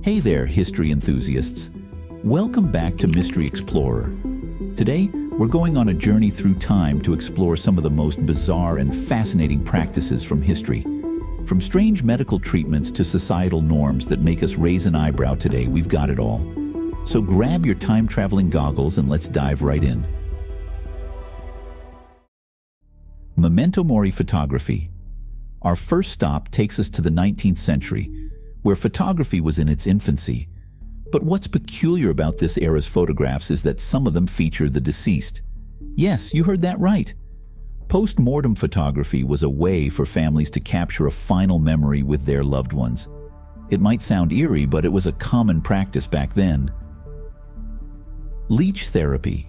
Hey there, history enthusiasts. Welcome back to Mystery Explorer. Today, we're going on a journey through time to explore some of the most bizarre and fascinating practices from history. From strange medical treatments to societal norms that make us raise an eyebrow today, we've got it all. So grab your time-traveling goggles and let's dive right in. Memento Mori photography. Our first stop takes us to the 19th century, where photography was in its infancy. But what's peculiar about this era's photographs is that some of them feature the deceased. Yes, you heard that right. Post-mortem photography was a way for families to capture a final memory with their loved ones. It might sound eerie, but it was a common practice back then. Leech Therapy.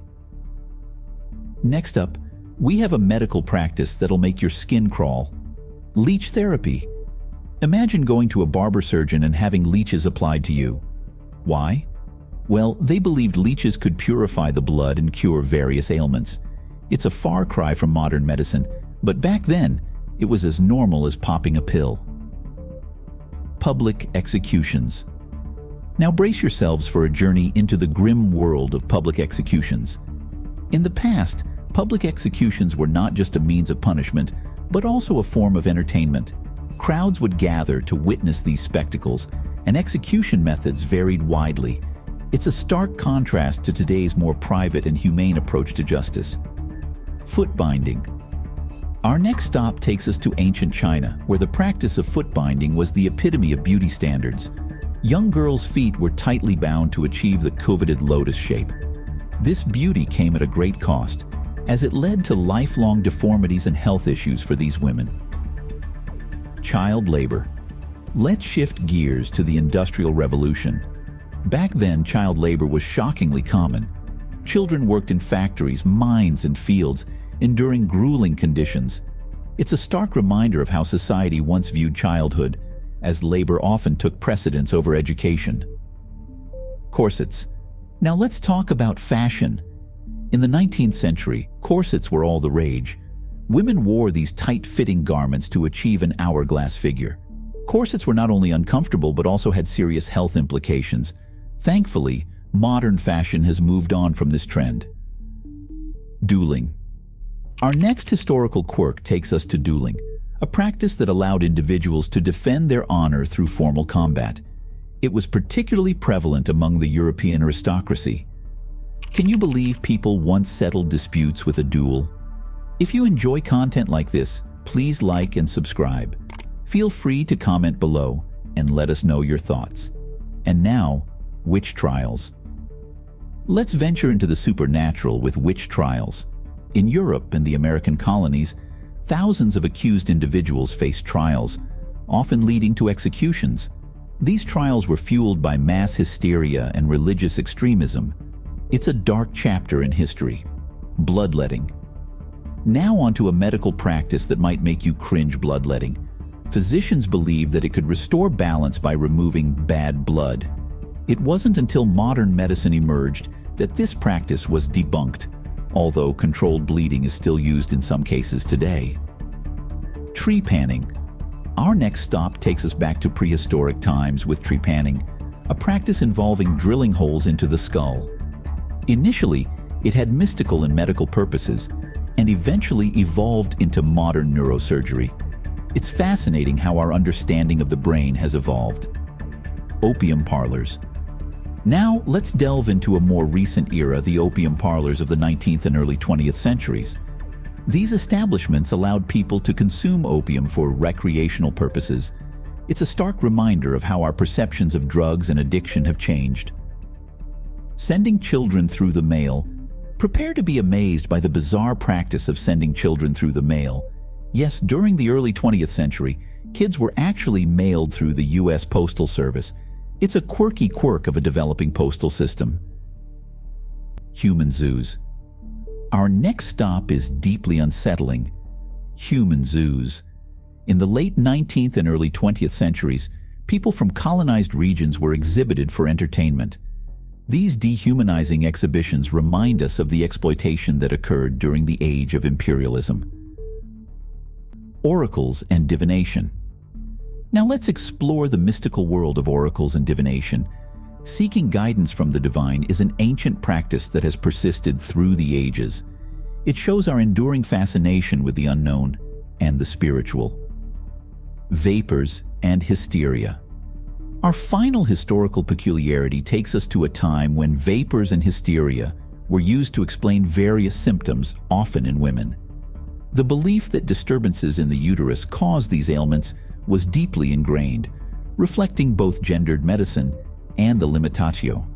Next up, we have a medical practice that'll make your skin crawl. Leech Therapy. Imagine going to a barber surgeon and having leeches applied to you. Why? Well, they believed leeches could purify the blood and cure various ailments. It's a far cry from modern medicine, but back then, it was as normal as popping a pill. Public executions. Now brace yourselves for a journey into the grim world of public executions. In the past, public executions were not just a means of punishment, but also a form of entertainment. Crowds would gather to witness these spectacles, and execution methods varied widely. It's a stark contrast to today's more private and humane approach to justice. Foot binding. Our next stop takes us to ancient China, where the practice of foot binding was the epitome of beauty standards. Young girls' feet were tightly bound to achieve the coveted lotus shape. This beauty came at a great cost, as it led to lifelong deformities and health issues for these women. Child labor. Let's shift gears to the Industrial Revolution. Back then, child labor was shockingly common. Children worked in factories, mines, and fields, enduring grueling conditions. It's a stark reminder of how society once viewed childhood, as labor often took precedence over education. Corsets. Now let's talk about fashion. In the 19th century, corsets were all the rage. Women wore these tight-fitting garments to achieve an hourglass figure. Corsets were not only uncomfortable but also had serious health implications. Thankfully, modern fashion has moved on from this trend. Dueling. Our next historical quirk takes us to dueling, a practice that allowed individuals to defend their honor through formal combat. It was particularly prevalent among the European aristocracy. Can you believe people once settled disputes with a duel? If you enjoy content like this, please like and subscribe. Feel free to comment below and let us know your thoughts. And now, witch trials. Let's venture into the supernatural with witch trials. In Europe and the American colonies, thousands of accused individuals faced trials, often leading to executions. These trials were fueled by mass hysteria and religious extremism. It's a dark chapter in history. Bloodletting. Now onto a medical practice that might make you cringe. Bloodletting. Physicians believed that it could restore balance by removing bad blood. It wasn't until modern medicine emerged that this practice was debunked, although controlled bleeding is still used in some cases today. Trepanning. Our next stop takes us back to prehistoric times with trepanning, a practice involving drilling holes into the skull. Initially, it had mystical and medical purposes, and eventually evolved into modern neurosurgery. It's fascinating how our understanding of the brain has evolved. Opium Parlors. Now, let's delve into a more recent era, the Opium Parlors of the 19th and early 20th centuries. These establishments allowed people to consume opium for recreational purposes. It's a stark reminder of how our perceptions of drugs and addiction have changed. Sending children through the mail. Prepare to be amazed by the bizarre practice of sending children through the mail. Yes, during the early 20th century, kids were actually mailed through the U.S. Postal Service. It's a quirky quirk of a developing postal system. Human zoos. Our next stop is deeply unsettling. Human zoos. In the late 19th and early 20th centuries, people from colonized regions were exhibited for entertainment. These dehumanizing exhibitions remind us of the exploitation that occurred during the age of imperialism. Oracles and divination. Now let's explore the mystical world of oracles and divination. Seeking guidance from the divine is an ancient practice that has persisted through the ages. It shows our enduring fascination with the unknown and the spiritual. Vapors and hysteria. Our final historical peculiarity takes us to a time when vapors and hysteria were used to explain various symptoms, often in women. The belief that disturbances in the uterus cause these ailments was deeply ingrained, reflecting both gendered medicine and the limitatio.